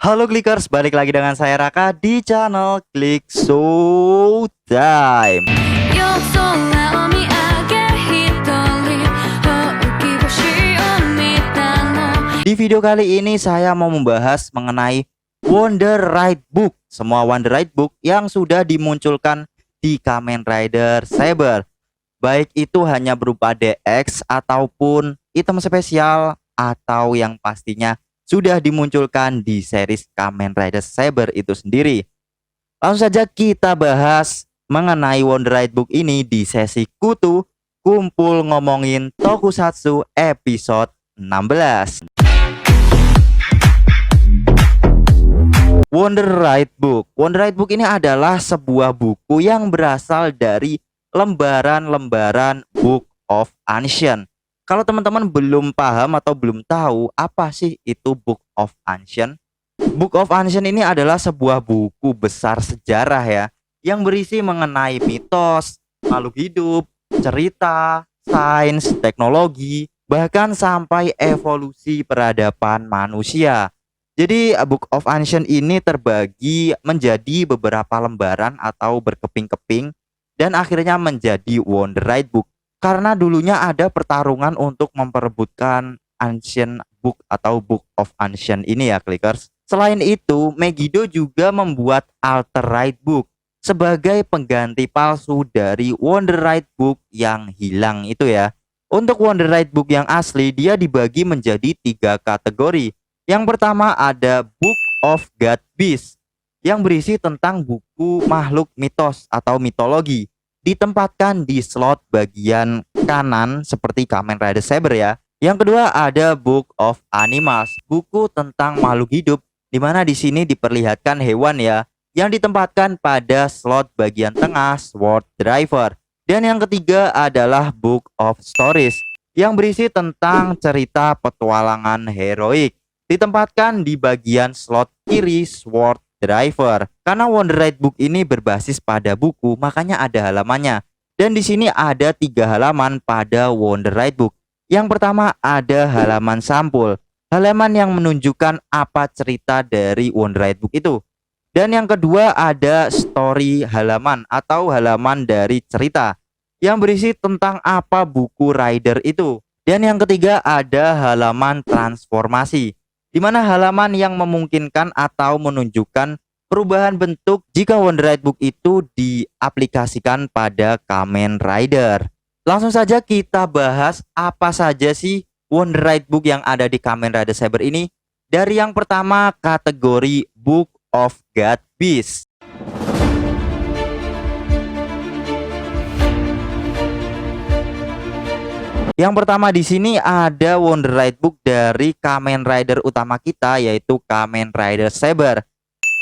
Halo Clickers, balik lagi dengan saya Raka di channel Click Showtime. Di video kali ini saya mau membahas mengenai Wonderite Book. Semua Wonderite Book yang sudah dimunculkan di Kamen Rider Saber, baik itu hanya berupa DX ataupun item spesial atau yang pastinya sudah dimunculkan di series Kamen Rider Saber itu sendiri. Langsung saja kita bahas mengenai Wonderite Book ini di sesi Kutu Kumpul Ngomongin Tokusatsu episode 16. Wonderite Book. Wonderite Book ini adalah sebuah buku yang berasal dari lembaran-lembaran Book of Ancient. Kalau teman-teman belum paham atau belum tahu apa sih itu Book of Ancient? Book of Ancient ini adalah sebuah buku besar sejarah ya, yang berisi mengenai mitos, makhluk hidup, cerita, sains, teknologi, bahkan sampai evolusi peradaban manusia. Jadi Book of Ancient ini terbagi menjadi beberapa lembaran atau berkeping-keping dan akhirnya menjadi Wonderite Book. Karena dulunya ada pertarungan untuk memperebutkan Ancient Book atau Book of Ancient ini ya Clickers. Selain itu, Megiddo juga membuat Alterite Book sebagai pengganti palsu dari Wonderite Book yang hilang itu ya. Untuk Wonderite Book yang asli dia dibagi menjadi 3 kategori. Yang pertama ada Book of God Beast yang berisi tentang buku makhluk mitos atau mitologi, ditempatkan di slot bagian kanan seperti Kamen Rider Saber ya. Yang kedua ada Book of Animals, buku tentang makhluk hidup, di mana di sini diperlihatkan hewan ya, yang ditempatkan pada slot bagian tengah Sword Driver. Dan yang ketiga adalah Book of Stories yang berisi tentang cerita petualangan heroik, ditempatkan di bagian slot kiri Sword Driver. Karena Wonderite Book ini berbasis pada buku, makanya ada halamannya. Dan di sini ada 3 halaman pada Wonderite Book. Yang pertama ada halaman sampul, halaman yang menunjukkan apa cerita dari Wonderite Book itu. Dan yang kedua ada story halaman atau halaman dari cerita yang berisi tentang apa buku Rider itu. Dan yang ketiga ada halaman transformasi, di mana halaman yang memungkinkan atau menunjukkan perubahan bentuk jika Wonderite Book itu diaplikasikan pada Kamen Rider. Langsung saja kita bahas apa saja sih Wonderite Book yang ada di Kamen Rider Saber ini. Dari yang pertama kategori Book of God Beast. Yang pertama di sini ada Wonderite Book dari Kamen Rider utama kita, yaitu Kamen Rider Saber,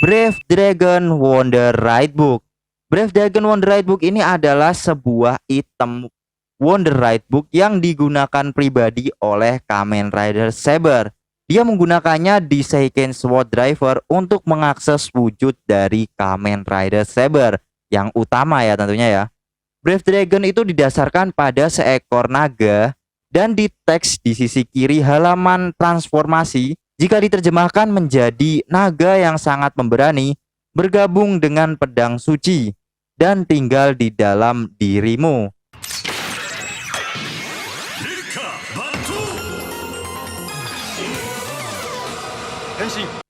Brave Dragon Wonderite Book. Brave Dragon Wonderite Book ini adalah sebuah item Wonderite Book yang digunakan pribadi oleh Kamen Rider Saber. Dia menggunakannya di Seiken Sword Driver untuk mengakses wujud dari Kamen Rider Saber yang utama ya tentunya ya. Brave Dragon itu didasarkan pada seekor naga dan di teks di sisi kiri halaman transformasi jika diterjemahkan menjadi naga yang sangat pemberani bergabung dengan pedang suci dan tinggal di dalam dirimu.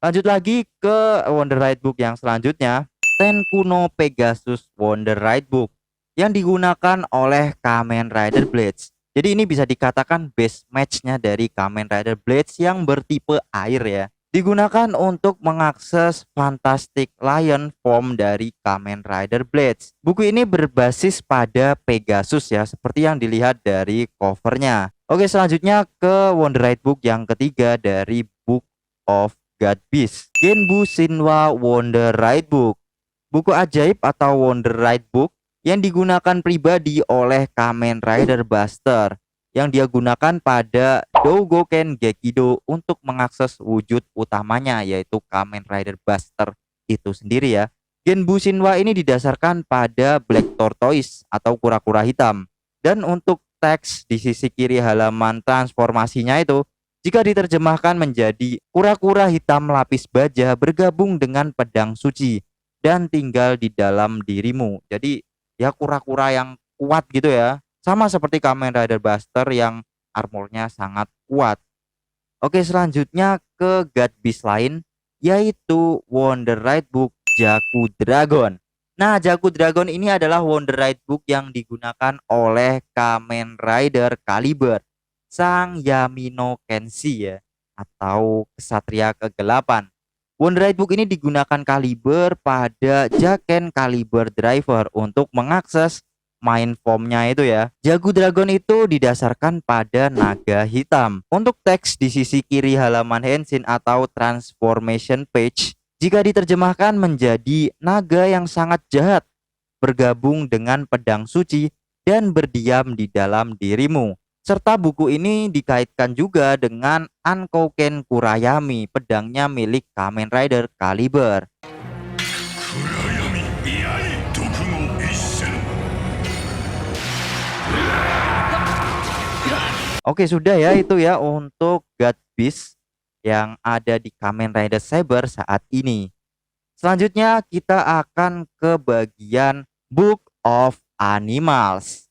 Lanjut lagi ke Wonderite Book yang selanjutnya, Tenkuno Pegasus Wonderite Book yang digunakan oleh Kamen Rider Blades. Jadi ini bisa dikatakan base matchnya dari Kamen Rider Blades yang bertipe air ya. Digunakan untuk mengakses Fantastic Lion form dari Kamen Rider Blades. Buku ini berbasis pada Pegasus ya, seperti yang dilihat dari covernya. Oke, selanjutnya ke Wonderite Book yang ketiga dari Book of God Beast, Genbu Shinwa Wonderite Book. Buku ajaib atau Wonderite Book yang digunakan pribadi oleh Kamen Rider Buster, yang dia gunakan pada Dougoken Gekido untuk mengakses wujud utamanya, yaitu Kamen Rider Buster itu sendiri ya. Genbu Shinwa ini didasarkan pada Black Tortoise atau kura-kura hitam. Dan untuk teks di sisi kiri halaman transformasinya itu Jika diterjemahkan menjadi kura-kura hitam lapis baja bergabung dengan pedang suci dan tinggal di dalam dirimu. Jadi ya kura-kura yang kuat gitu ya. Sama seperti Kamen Rider Buster yang armornya sangat kuat. Oke, selanjutnya ke God Beast lain, yaitu Wonder Ride Book Jaku Dragon. Nah, Jaku Dragon ini adalah Wonder Ride Book yang digunakan oleh Kamen Rider Caliber, Sang Yamino Kenshi ya, atau Kesatria Kegelapan. Wonder Ride Book ini digunakan Caliber pada Jaken Caliber Driver untuk mengakses main formnya itu ya. Jagu Dragon itu didasarkan pada naga hitam. Untuk teks di sisi kiri halaman Henshin atau transformation page, jika diterjemahkan menjadi naga yang sangat jahat, bergabung dengan pedang suci dan berdiam di dalam dirimu. Serta buku ini dikaitkan juga dengan Ankouken Kurayami, pedangnya milik Kamen Rider Caliber. Oke, sudah ya itu ya untuk God Beast yang ada di Kamen Rider Saber saat ini. Selanjutnya kita akan ke bagian Book of Animals.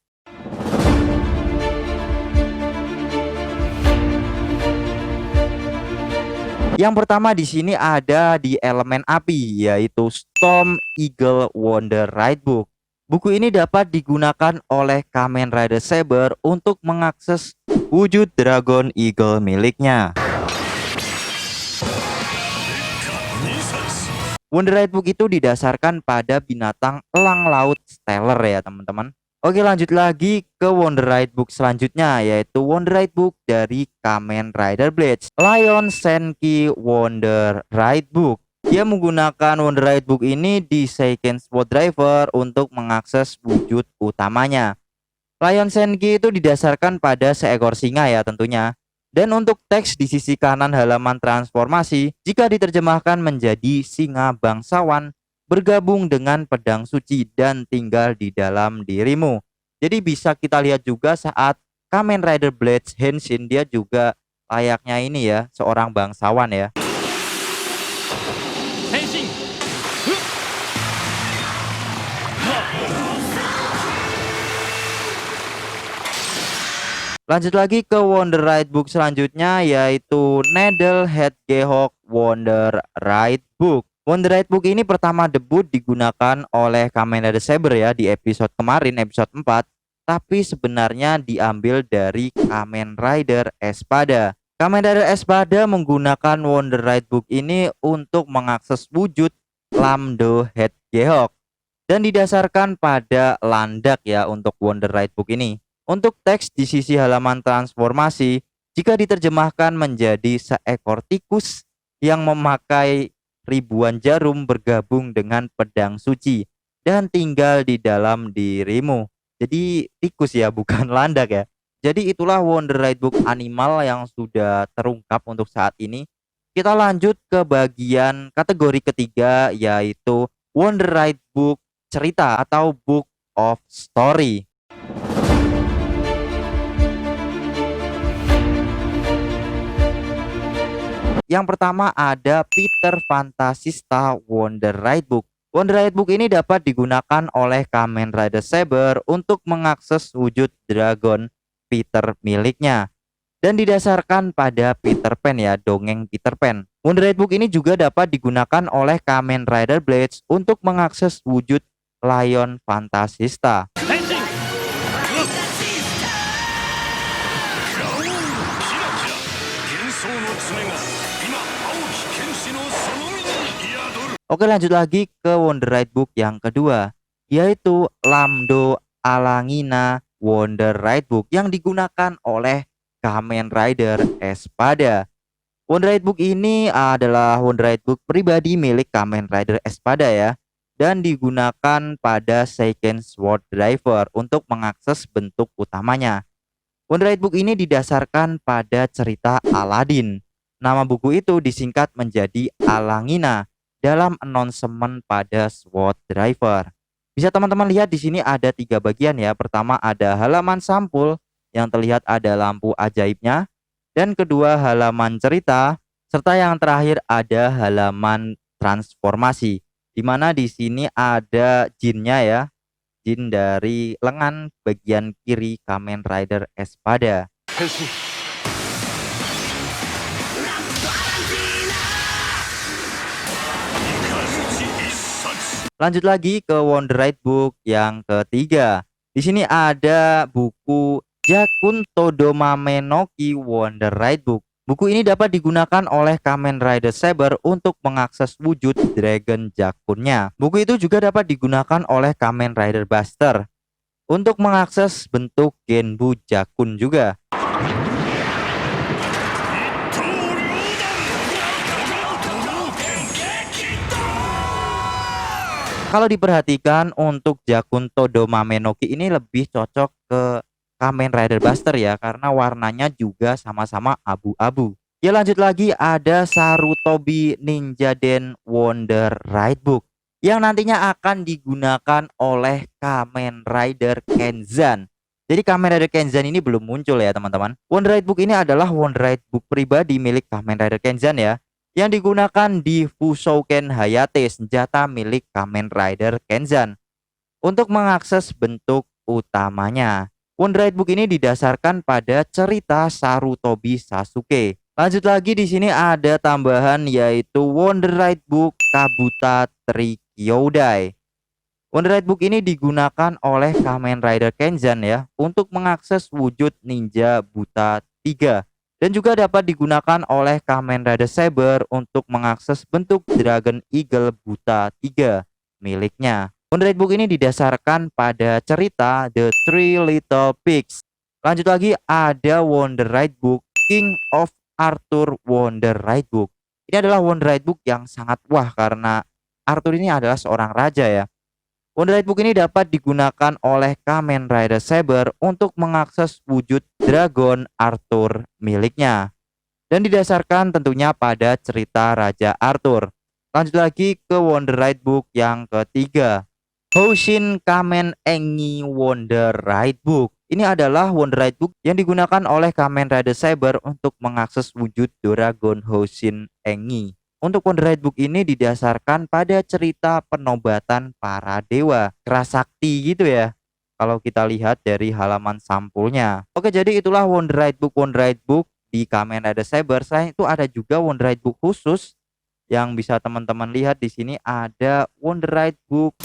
Yang pertama di sini ada di elemen api, yaitu Storm Eagle Wonder Ride Book. Buku ini dapat digunakan oleh Kamen Rider Saber untuk mengakses wujud Dragon Eagle miliknya. Wonder Ride Book itu didasarkan pada binatang elang laut Stellar ya teman-teman. Oke, lanjut lagi ke Wonder Ride Book selanjutnya, yaitu Wonder Ride Book dari Kamen Rider Blades, Lion Senki Wonder Ride Book. Dia menggunakan Wonder Ride Book ini di Seiken Sport Driver untuk mengakses wujud utamanya. Lion Senki itu didasarkan pada seekor singa ya tentunya. Dan untuk teks di sisi kanan halaman transformasi, jika diterjemahkan menjadi singa bangsawan, bergabung dengan pedang suci dan tinggal di dalam dirimu. Jadi bisa kita lihat juga saat Kamen Rider Blades Henshin, dia juga layaknya ini ya, seorang bangsawan ya. Lanjut lagi ke Wonder Ride Book selanjutnya, yaitu Needlehead Gehawk Wonder Ride Book. Wonder Ride Book ini pertama debut digunakan oleh Kamen Rider Saber ya di episode kemarin, episode 4. Tapi sebenarnya diambil dari Kamen Rider Espada. Kamen Rider Espada menggunakan Wonder Ride Book ini untuk mengakses wujud Lambdo Head Gehawk. Dan didasarkan pada landak ya untuk Wonder Ride Book ini. Untuk teks di sisi halaman transformasi, jika diterjemahkan menjadi seekor tikus yang memakai ribuan jarum bergabung dengan pedang suci dan tinggal di dalam dirimu. Jadi tikus ya, bukan landak ya. Jadi itulah Wonder Ride Book animal yang sudah terungkap untuk saat ini. Kita lanjut ke bagian kategori ketiga, yaitu Wonder Ride Book cerita atau Book of Story. Yang pertama ada Peter Fantasista Wonder Ride Book. Wonder Ride Book ini dapat digunakan oleh Kamen Rider Saber untuk mengakses wujud Dragon Peter miliknya. Dan didasarkan pada Peter Pan ya, dongeng Peter Pan. Wonder Ride Book ini juga dapat digunakan oleh Kamen Rider Blades untuk mengakses wujud Lion Fantasista. Oke, lanjut lagi ke Wonder Ride Book yang kedua, yaitu Lambdo Alangina Wonder Ride Book yang digunakan oleh Kamen Rider Espada. Wonder Ride Book ini adalah Wonder Ride Book pribadi milik Kamen Rider Espada ya, dan digunakan pada Seiken Sword Driver untuk mengakses bentuk utamanya. Wonder Ride Book ini didasarkan pada cerita Aladdin. Nama buku itu disingkat menjadi Alangina dalam announcement pada SWOT Driver. Bisa teman-teman lihat di sini ada 3 bagian ya. Pertama ada halaman sampul yang terlihat ada lampu ajaibnya, dan kedua halaman cerita, serta yang terakhir ada halaman transformasi. Di mana di sini ada jinnya ya, jin dari lengan bagian kiri Kamen Rider Espada. Lanjut lagi ke Wonder Ride Book yang ketiga. Di sini ada buku Jakun Todomame no Ki Wonder Ride Book. Buku ini dapat digunakan oleh Kamen Rider Saber untuk mengakses wujud Dragon Jakunnya. Buku itu juga dapat digunakan oleh Kamen Rider Buster untuk mengakses bentuk Genbu Jakun juga. Kalau diperhatikan untuk Jakun Todomame no Ki ini lebih cocok ke Kamen Rider Buster ya, karena warnanya juga sama-sama abu-abu. Ya lanjut lagi ada Sarutobi Ninja Den Wonder Ride Book yang nantinya akan digunakan oleh Kamen Rider Kenzan. Jadi Kamen Rider Kenzan ini belum muncul ya teman-teman. Wonder Ride Book ini adalah Wonder Ride Book pribadi milik Kamen Rider Kenzan ya, yang digunakan di Fusouken Hayate, senjata milik Kamen Rider Kenzan, untuk mengakses bentuk utamanya. Wonder Ride Book ini didasarkan pada cerita Sarutobi Sasuke. Lanjut lagi di sini ada tambahan yaitu Wonder Ride Book Kabuta Trikyodai. Wonder Ride Book ini digunakan oleh Kamen Rider Kenzan ya untuk mengakses wujud ninja buta 3. Dan juga dapat digunakan oleh Kamen Rider Saber untuk mengakses bentuk Dragon Eagle buta 3 miliknya. Wonder Ride Book ini didasarkan pada cerita The Three Little Pigs. Lanjut lagi ada Wonder Ride Book King of Arthur Wonder Ride Book. Ini adalah Wonder Ride Book yang sangat wah karena Arthur ini adalah seorang raja ya. Wonder Ride Book ini dapat digunakan oleh Kamen Rider Saber untuk mengakses wujud Dragon Arthur miliknya. Dan didasarkan tentunya pada cerita Raja Arthur. Lanjut lagi ke Wonder Ride Book yang ketiga. Hoshin Kamen Engi Wonder Ride Book. Ini adalah Wonder Ride Book yang digunakan oleh Kamen Rider Saber untuk mengakses wujud Dragon Hoshin Engi. Untuk Wonder Ride Book ini didasarkan pada cerita penobatan para dewa, Kerasakti gitu ya. Kalau kita lihat dari halaman sampulnya. Oke, jadi itulah Wonder Ride Book di Kamen Rider Saber. Selain itu ada juga Wonder Ride Book khusus yang bisa teman-teman lihat di sini ada Wonder Ride Book